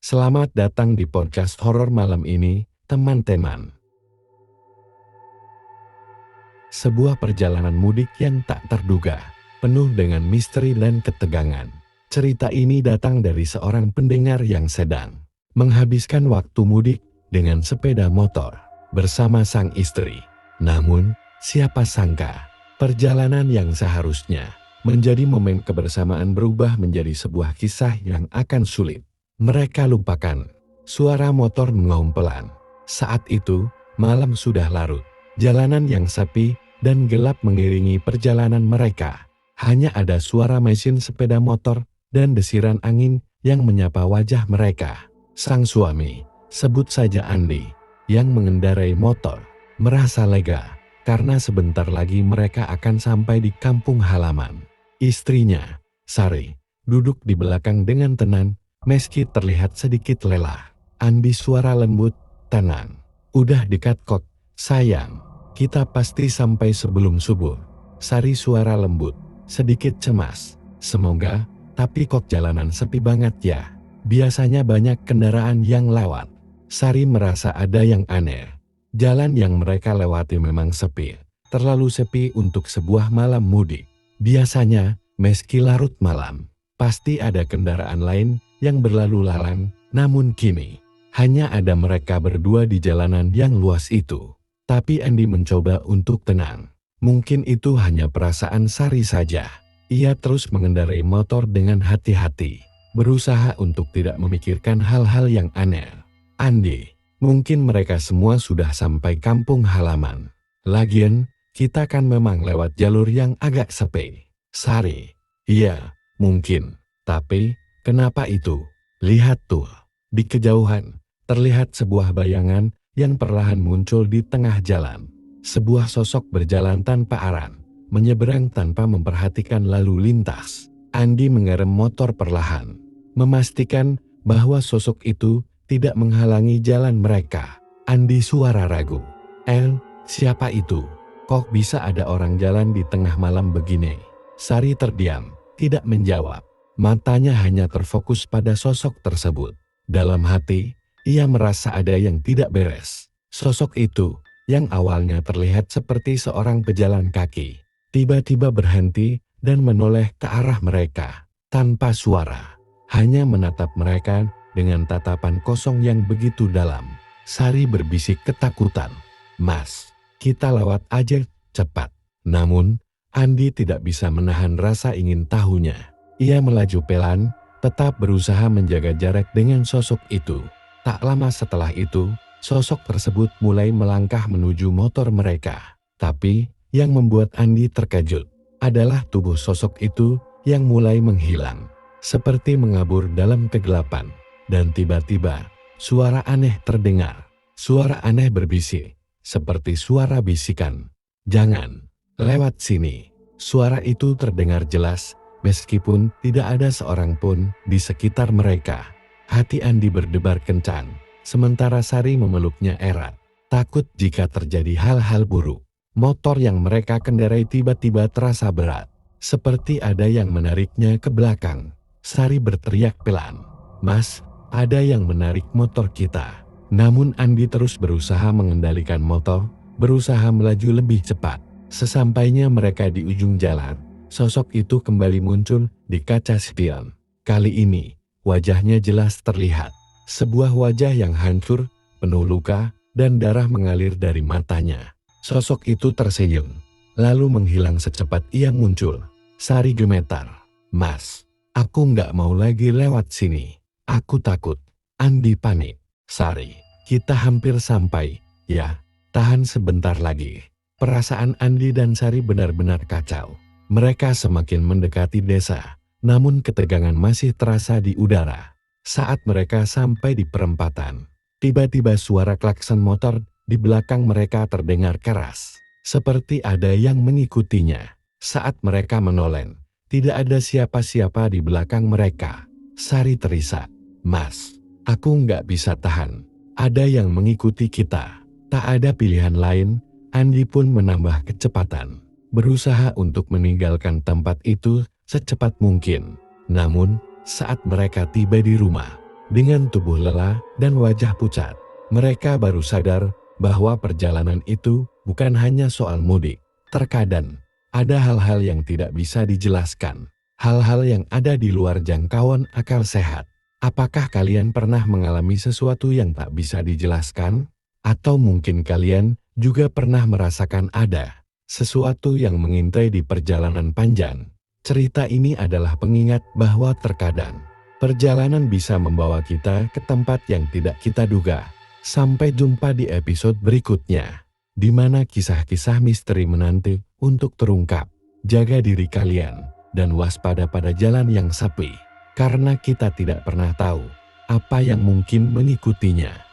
Selamat datang di podcast horor malam ini, teman-teman. Sebuah perjalanan mudik yang tak terduga, penuh dengan misteri dan ketegangan. Cerita ini datang dari seorang pendengar yang sedang menghabiskan waktu mudik dengan sepeda motor bersama sang istri. Namun, siapa sangka, perjalanan yang seharusnya menjadi momen kebersamaan berubah menjadi sebuah kisah yang akan sulit mereka lupakan. Suara motor mengaum pelan. Saat itu, malam sudah larut. Jalanan yang sepi dan gelap mengiringi perjalanan mereka. Hanya ada suara mesin sepeda motor dan desiran angin yang menyapa wajah mereka. Sang suami, sebut saja Andi, yang mengendarai motor, merasa lega karena sebentar lagi mereka akan sampai di kampung halaman. Istrinya, Sari, duduk di belakang dengan tenang. Meski terlihat sedikit lelah, Andi suara lembut, tenang. Udah dekat kok, sayang. Kita pasti sampai sebelum subuh. Sari suara lembut, sedikit cemas. Semoga, tapi kok jalanan sepi banget ya. Biasanya banyak kendaraan yang lewat. Sari merasa ada yang aneh. Jalan yang mereka lewati memang sepi. Terlalu sepi untuk sebuah malam mudik. Biasanya, meski larut malam, pasti ada kendaraan lain yang berlalu lalang, namun kini hanya ada mereka berdua di jalanan yang luas itu. Tapi Andi mencoba untuk tenang. Mungkin itu hanya perasaan Sari saja. Ia terus mengendarai motor dengan hati-hati, berusaha untuk tidak memikirkan hal-hal yang aneh. Andi, mungkin mereka semua sudah sampai kampung halaman. Lagian, kita kan memang lewat jalur yang agak sepi. Sari, iya, mungkin. Tapi, kenapa itu? Lihat tuh. Di kejauhan, terlihat sebuah bayangan yang perlahan muncul di tengah jalan. Sebuah sosok berjalan tanpa arah, menyeberang tanpa memperhatikan lalu lintas. Andi mengerem motor perlahan, memastikan bahwa sosok itu tidak menghalangi jalan mereka. Andi suara ragu. Siapa itu? Kok bisa ada orang jalan di tengah malam begini? Sari terdiam, tidak menjawab. Matanya hanya terfokus pada sosok tersebut. Dalam hati, ia merasa ada yang tidak beres. Sosok itu, yang awalnya terlihat seperti seorang pejalan kaki, tiba-tiba berhenti dan menoleh ke arah mereka. Tanpa suara, hanya menatap mereka dengan tatapan kosong yang begitu dalam. Sari berbisik ketakutan. Mas, kita lewat aja, cepat. Namun, Andi tidak bisa menahan rasa ingin tahunya. Ia melaju pelan, tetap berusaha menjaga jarak dengan sosok itu. Tak lama setelah itu, sosok tersebut mulai melangkah menuju motor mereka. Tapi, yang membuat Andi terkejut adalah tubuh sosok itu yang mulai menghilang, seperti mengabur dalam kegelapan. Dan tiba-tiba, suara aneh terdengar. Suara aneh berbisik, seperti suara bisikan. Jangan lewat sini. Suara itu terdengar jelas, meskipun tidak ada seorang pun di sekitar mereka. Hati Andi berdebar kencang, sementara Sari memeluknya erat. Takut jika terjadi hal-hal buruk. Motor yang mereka kendarai tiba-tiba terasa berat, seperti ada yang menariknya ke belakang. Sari berteriak pelan, "Mas, ada yang menarik motor kita." Namun Andi terus berusaha mengendalikan motor, berusaha melaju lebih cepat. Sesampainya mereka di ujung jalan, sosok itu kembali muncul di kaca spion. Kali ini, wajahnya jelas terlihat. Sebuah wajah yang hancur, penuh luka, dan darah mengalir dari matanya. Sosok itu tersenyum, lalu menghilang secepat ia muncul. Sari gemetar. "Mas, aku nggak mau lagi lewat sini. Aku takut." Andi panik. "Sari, kita hampir sampai, ya. Tahan sebentar lagi." Perasaan Andi dan Sari benar-benar kacau. Mereka semakin mendekati desa, namun ketegangan masih terasa di udara. Saat mereka sampai di perempatan, tiba-tiba suara klakson motor di belakang mereka terdengar keras, seperti ada yang mengikutinya. Saat mereka menoleh, tidak ada siapa-siapa di belakang mereka. Sari terisak, "Mas, aku nggak bisa tahan. Ada yang mengikuti kita." Tak ada pilihan lain, Andi pun menambah kecepatan, berusaha untuk meninggalkan tempat itu secepat mungkin. Namun, saat mereka tiba di rumah, Dengan tubuh lelah dan wajah pucat, mereka baru sadar bahwa perjalanan itu bukan hanya soal mudik. Terkadang, ada hal-hal yang tidak bisa dijelaskan. Hal-hal yang ada di luar jangkauan akal sehat. Apakah kalian pernah mengalami sesuatu yang tak bisa dijelaskan? Atau mungkin kalian juga pernah merasakan ada sesuatu yang mengintai di perjalanan panjang? Cerita ini adalah pengingat bahwa terkadang perjalanan bisa membawa kita ke tempat yang tidak kita duga. Sampai jumpa di episode berikutnya, di mana kisah-kisah misteri menanti untuk terungkap. Jaga diri kalian dan waspada pada jalan yang sepi, karena kita tidak pernah tahu apa yang mungkin mengikutinya.